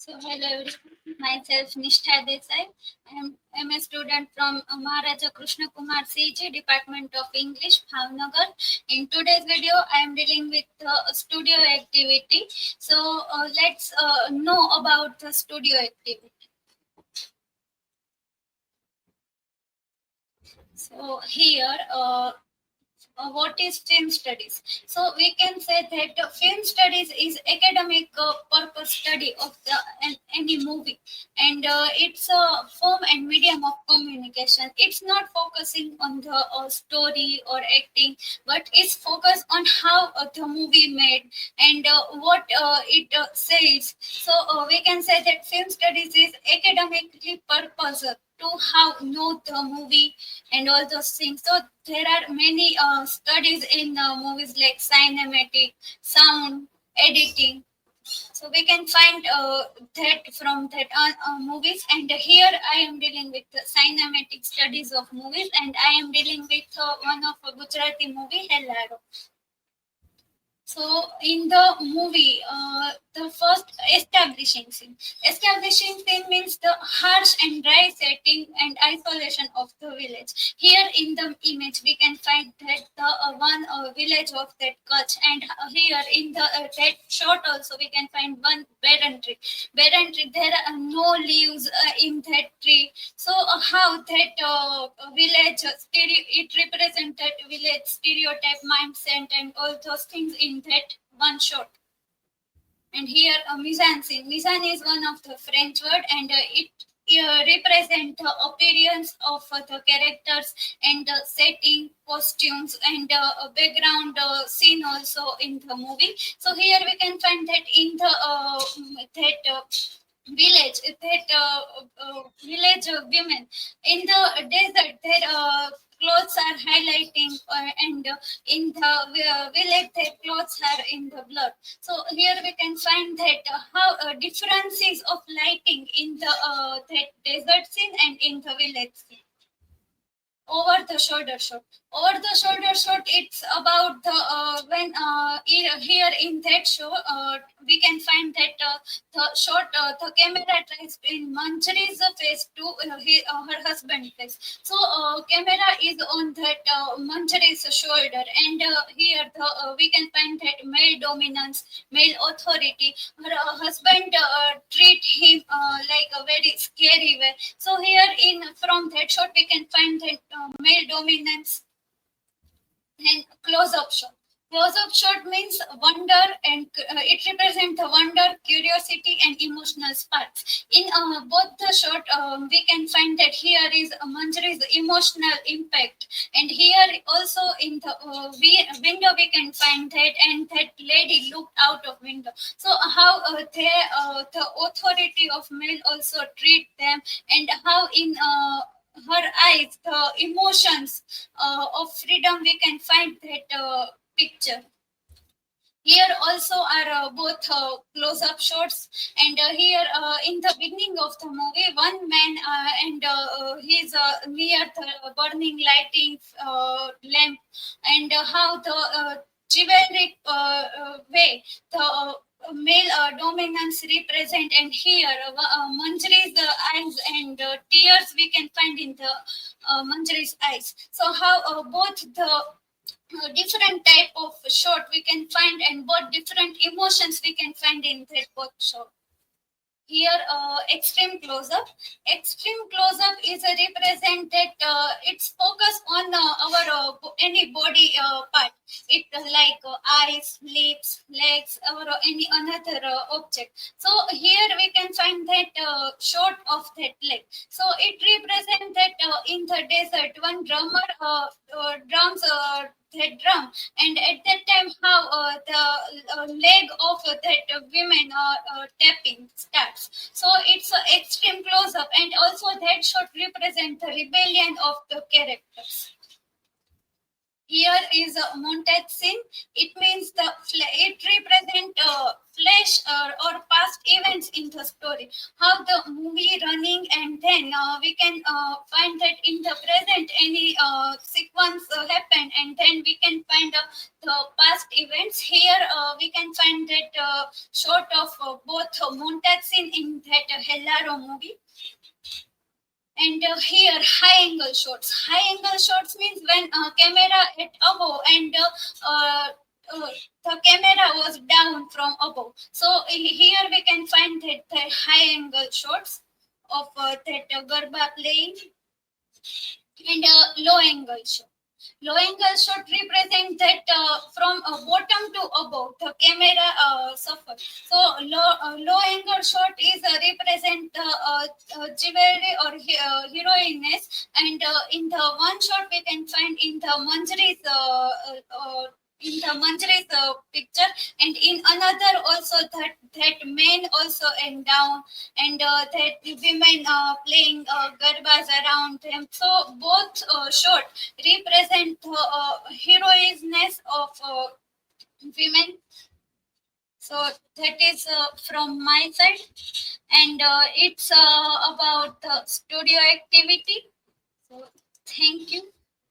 Hello everyone, myself Nishtha Desai. I'm a student from Maharaja Krishna Kumar CG Department of English, Bhavnagar. In today's video, I am dealing with studio activity. So let's know about the studio activity. So here, what is film studies? So we can say that film studies is academic purpose study of any movie, and it's a form and medium of communication. It's not focusing on the story or acting, but it's focused on how the movie made and what it says. So we can say that film studies is academically purpose to how know the movie and all those things. So there are many studies in movies like cinematic, sound, editing. So we can find that from that movies. And here I am dealing with the cinematic studies of movies, and I am dealing with one of a Gujarati movie, Hellaro. So in the movie, the first establishing scene means the harsh and dry setting and isolation of the village. Here in the image, we can find that the one village of that Kutch, and here in the that shot also we can find one barren tree. Barren tree. There are no leaves in that tree. So how that village it represents that village stereotype mindset and all those things in that one shot. And here mise-en-scene. Mise-en is one of the French word, and it represent the appearance of the characters and the setting, costumes, and background scene also in the movie. So here we can find that in the that village women in the desert, their clothes are highlighting, and in the village their clothes are in the blood. So here we can find that how differences of lighting in the that desert scene and in the village scene. Over the shoulder shot. Over the shoulder shot, it's about the when here in that show we can find that the shot, the camera tries in Manjari's face to her husband's face. So camera is on that Manjari's shoulder, and here the we can find that male dominance, male authority. Her husband treat him like a very scary way. So here in from that shot we can find that male dominance. And close-up shot. Close-up shot means wonder, and it represents the wonder, curiosity, and emotional sparks. In both the shot, we can find that here is Manjari's emotional impact, and here also in the window we can find that, and that lady looked out of window. So how the authority of male also treat them, and how in her eyes the emotions of freedom we can find that picture. Here also are both close-up shots, and here in the beginning of the movie, one man and he's near the burning lighting lamp, and how the chivalric way the male dominance represent, and here Manjari's eyes and tears we can find in the Manjari's eyes. So how both the different type of shot we can find, and what different emotions we can find in that both shot. Here extreme close up. Extreme close up is a represented, it's focused on our any body part. It like eyes, lips, legs, or any another object. So here we can find that shot of that leg. So it represents that in the desert one drummer drums that drum, and at that time how the leg of that women tapping starts. So it's an extreme close up, and also that shot represent the rebellion of the characters. Here is a montage scene. It means it represent flash or past events in the story. How the movie running, and then we can find that in the present any sequence happened, and then we can find the past events. Here we can find that short of both montage scene in that Hellaro movie. And here high angle shots. High angle shots means when camera at above and the camera was down from above. So here we can find that the high angle shots of that garba playing. And low angle shot. Low angle shot represent that from bottom to above the camera suffer. So low angle shot is represent the jewelry or heroiness, and in the one shot we can find in the Manjari's picture, and in another also that men also and down, and that women playing garbas around them. So both short represent the heroishness of women. So that is from my side, and it's about the studio activity. So thank you.